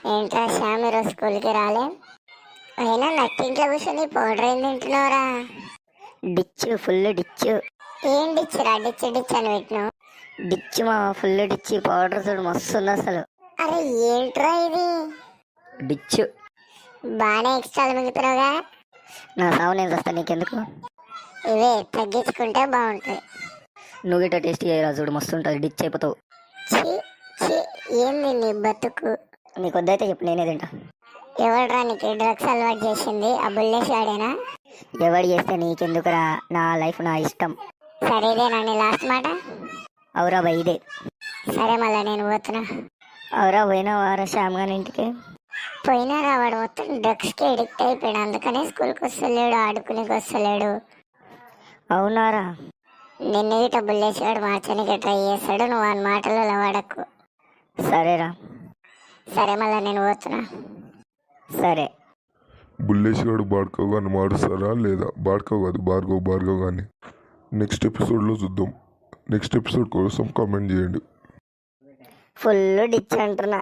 ఏంట్రా శ్యామ్ ఈరోజు స్కూల్కి రాలే? అయినా నట్టింట్లో కూర్చొని పౌడర్ ఏం తింటున్నావురా? Ditch full ditch. ఏం డిచ్చిరా డిచ్చి డిచ్ అని పెట్టినావు? డిచ్ మా ఫుల్ డిచ్ పౌడర్ చూడు మస్తు ఉంది అసలు. అరే ఏంట్రా ఇది? డిచ్. బాగానే ఎక్స్ట్రాలు మిగుతున్నావుగా. నా సావు నేను వస్తా, నీకెందుకు? ఇవే తగ్గించుకుంటే బాగుంటుంది. నువ్వు ఇట్లా టేస్ట్ చేయరా చూడు మస్తు ఉంటుంది, డిచ్ అయిపోతావు. ఛీ ఛీ, ఏంది నీ బతుకు? నీకు వద్దయితే చెప్పు, నేనే తింటా. ఎవడ్రా నీకు డ్రగ్స్ అలవాటు చేసింది? ఆ బుల్లేష్ గాడేనా? ఎవడు చేస్తే నీకెందుకురా, నా లైఫ్ నా ఇష్టం. సరేదేనా నీ లాస్ట్ మాట? అవురా బై ఇదే. సరే మళ్ళీ నేను పోతున్నా. అవురా పోయినా వారా శ్యామ్ గాని ఇంటికి? పోయినారా, వాడు మొత్తం డ్రగ్స్కి ఎడిక్ట్ అయిపోయాడు, అందుకనే స్కూల్కి వస్తలేడు, ఆడుకునేకి వస్తలేడు. అవునారా? నిన్న గిట్ట బుల్లేష్ గాడు మార్చడానికి ట్రై చేస్తాడు, నువ్వు వాని మాటలలో వాడకు. సరేరా. సరే మళ్ళీ నేను పోతున్నా. సరే. బుల్లేష్ గారు భార్గవ్ గారిని మారుస్తారా లేదా? భార్గవ్ కాదు, భార్గవ్ గారిని నెక్స్ట్ ఎపిసోడ్లో చూద్దాం. నెక్స్ట్ ఎపిసోడ్ కోసం కామెంట్ చేయండి. ఫుల్ డిచ్ అంటున్నా.